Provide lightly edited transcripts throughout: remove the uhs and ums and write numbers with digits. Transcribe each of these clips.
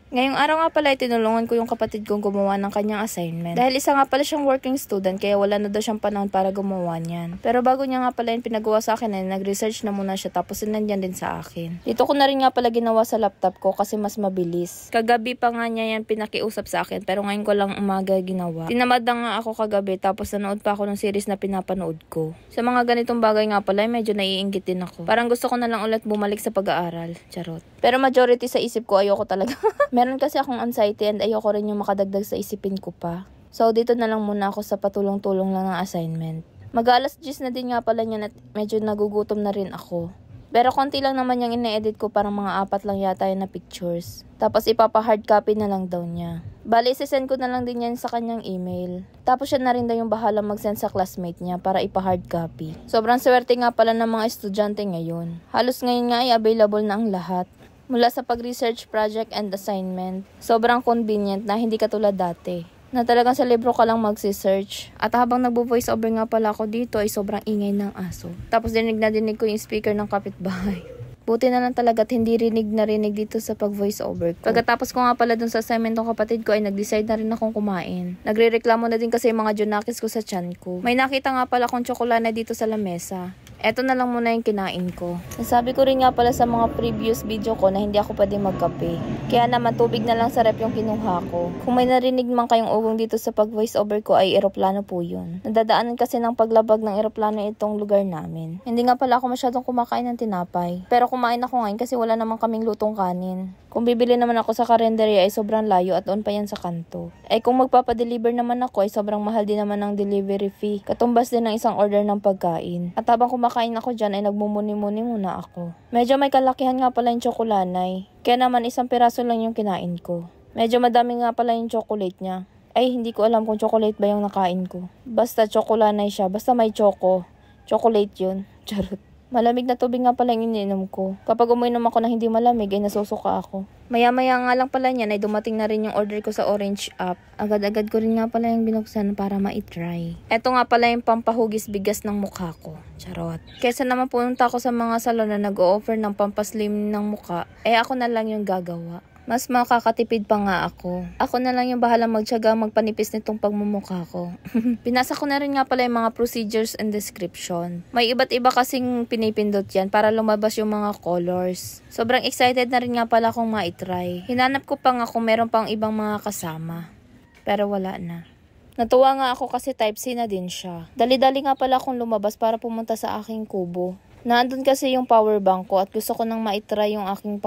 Ngayong araw nga pala, tinulungan ko yung kapatid kong gumawa ng kanyang assignment. Dahil isa nga pala siyang working student, kaya wala na daw siyang panahon para gumawa niyan. Pero bago niya nga pala yung pinagawa sa akin, ay nag-research na muna siya tapos sinandyan din sa akin. Dito ko na rin nga pala ginawa sa laptop ko kasi mas mabilis. Kagabi pa nga niya yan pinakiusap sa akin, pero ngayon ko lang umaga ginawa. Tinamad na nga ako kagabi tapos nanood pa ako ng series na pinapanood ko. Sa mga ganitong bagay nga pala, medyo naiinggit din ako. Parang gusto ko na lang ulit bumalik sa pag-aaral. Charot. Pero majority sa isip ko, ayoko talaga. Meron kasi akong anxiety and ayoko rin yung makadagdag sa isipin ko pa. So, dito na lang muna ako sa patulong-tulong lang ng assignment. Mag-alas 10 na din nga pala niyan at medyo nagugutom na rin ako. Pero konti lang naman yung ine-edit ko, parang mga 4 lang yata yun na pictures. Tapos ipapa-hard copy na lang daw niya. Bali, isesend ko na lang din yan sa kanyang email. Tapos siya na rin daw yung bahala mag-send sa classmate niya para ipa-hard copy. Sobrang swerte nga pala ng mga estudyante ngayon. Halos ngayon nga ay available na ang lahat. Mula sa pag-research project and assignment, sobrang convenient na hindi katulad dati. Na talagang sa libro ka lang magsi-search. At habang nagbo-voice over nga pala ako dito ay sobrang ingay ng aso. Tapos dinig na dinig ko yung speaker ng kapitbahay. Buti na lang talaga at hindi rinig na rinig dito sa pag-voice over ko. Pagkatapos ko nga pala dun sa assignment ng kapatid ko ay nag-decide na rin akong kumain. Nagre-reklamo na din kasi yung mga junakis ko sa tiyan ko. May nakita nga pala akong tsokolate dito sa lamesa. Eto na lang muna yung kinain ko. Nasabi ko rin nga pala sa mga previous video ko na hindi ako pwede magkape. Kaya naman tubig na lang sa rep yung kinuha ko. Kung may narinig man kayong ugong dito sa pag-voice over ko ay eroplano po yun. Nadadaanan kasi ng paglabag ng eroplano itong lugar namin. Hindi nga pala ako masyadong kumakain ng tinapay. Pero kumain ako ngayon kasi wala naman kaming lutong kanin. Kung bibili naman ako sa karinderya ay sobrang layo at on pa yan sa kanto. Eh kung magpapadeliver naman ako ay sobrang mahal din naman ng delivery fee. Katumbas din ng isang order ng pagkain. At habang kumakain ako dyan ay nagmumuni-muni muna ako. Medyo may kalakihan nga pala yung tsokolanay. Kaya naman isang piraso lang yung kinain ko. Medyo madami nga pala yung chocolate niya. Ay hindi ko alam kung chocolate ba yung nakain ko. Basta tsokolanay siya. Basta may choco. Chocolate yun. Charot. Malamig na tubig nga pala yung iniinom ko. Kapag uminom ako na hindi malamig ay nasusuka ako. Maya-maya nga lang pala niyan ay dumating na rin yung order ko sa Orange app. Agad-agad ko rin nga pala yung binuksan para ma-try. Eto nga pala yung pampahugis bigas ng mukha ko. Charot. Kesa naman pumunta ako sa mga salon na nag-o-offer ng pampaslim ng mukha, eh ako na lang yung gagawa. Mas makakatipid pa nga ako. Ako na lang yung bahalang magtiyaga magpanipis nitong pagmumukha ko. Pinasa ko na rin nga pala yung mga procedures and description. May iba't iba kasing pinipindot yan para lumabas yung mga colors. Sobrang excited na rin nga pala akong ma-try. Hinanap ko pa nga kung meron pang ibang mga kasama. Pero wala na. Natuwa nga ako kasi type C na din siya. Dali-dali nga pala akong lumabas para pumunta sa aking kubo. Naandun kasi yung power bank ko at gusto ko nang ma-try yung aking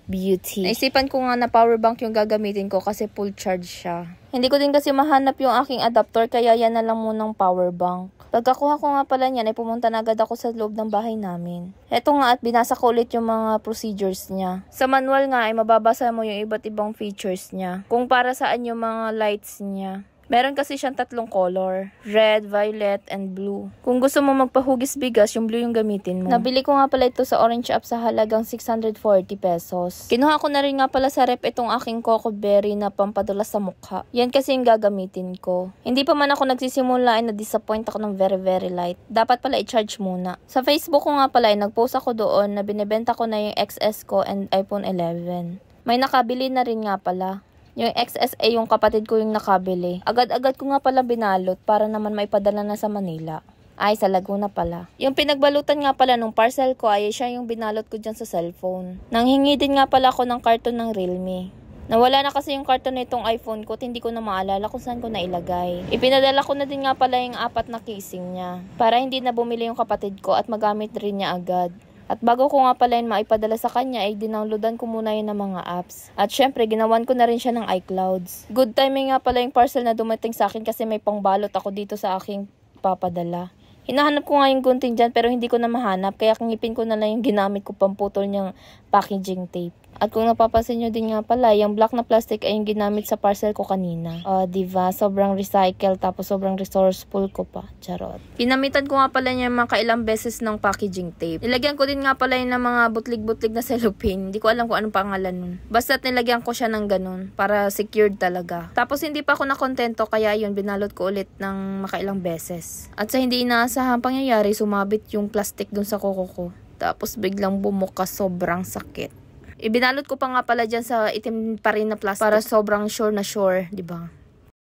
beauty. Naisipan ko nga na power bank yung gagamitin ko kasi full charge siya. Hindi ko din kasi mahanap yung aking adapter kaya yan na lang munang power bank. Pagkakuha ko nga pala niyan ay pumunta na agad ako sa loob ng bahay namin. Eto nga at binasa ko ulit yung mga procedures niya. Sa manual nga ay mababasa mo yung iba't ibang features niya. Kung para saan yung mga lights niya. Meron kasi siyang 3 color. Red, violet, and blue. Kung gusto mo magpahugis bigas, yung blue yung gamitin mo. Nabili ko nga pala ito sa Orange app sa halagang 640 pesos. Kinuha ko na rin nga pala sa rep itong aking coco berry na pampadulas sa mukha. Yan kasi yung gagamitin ko. Hindi pa man ako nagsisimula ay na-disappoint ako ng very light. Dapat pala i-charge muna. Sa Facebook ko nga pala ay nagpost ako doon na binibenta ko na yung XS ko and iPhone 11. May nakabili na rin nga pala. Yung XSA yung kapatid ko yung nakabili. Agad-agad ko nga pala binalot para naman maipadala na sa Manila. Ay, sa Laguna pala. Yung pinagbalutan nga pala nung parcel ko ay siya yung binalot ko dyan sa cellphone. Nanghingi din nga pala ako ng karton ng Realme. Nawala na kasi yung karton nitong iPhone ko at hindi ko na maalala kung saan ko nailagay. Ipinadala ko na din nga pala yung 4 na casing niya. Para hindi na bumili yung kapatid ko at magamit rin niya agad. At bago ko nga pala yun maipadala sa kanya ay dinownloadan ko muna yun ng mga apps. At syempre ginawan ko na rin siya ng iClouds. Good timing nga pala yung parcel na dumating sa akin kasi may pangbalot ako dito sa aking papadala. Hinahanap ko nga yung gunting dyan pero hindi ko na mahanap kaya ngipin ko na lang yung ginamit ko pamputol niyang packaging tape. At kung napapansin nyo din nga pala, yung black na plastic ay yung ginamit sa parcel ko kanina. Diba? Sobrang recycle tapos sobrang resourceful ko pa. Charot. Ginamitan ko nga pala niya mga kailang beses ng packaging tape. Nilagyan ko din nga pala yun ng mga butlig-butlig na cellophane. Hindi ko alam kung anong pangalan nun. Basta nilagyan ko siya ng ganun para secured talaga. Tapos hindi pa ako nakontento kaya yun binalot ko ulit ng makailang beses. At sa hindi inaasahang pangyayari, sumabit yung plastic dun sa kuko ko. Tapos biglang bumukas, sobrang sakit. Ibinalot ko pa nga pala dyan sa itim pa rin na plastic para sobrang sure na sure, di ba?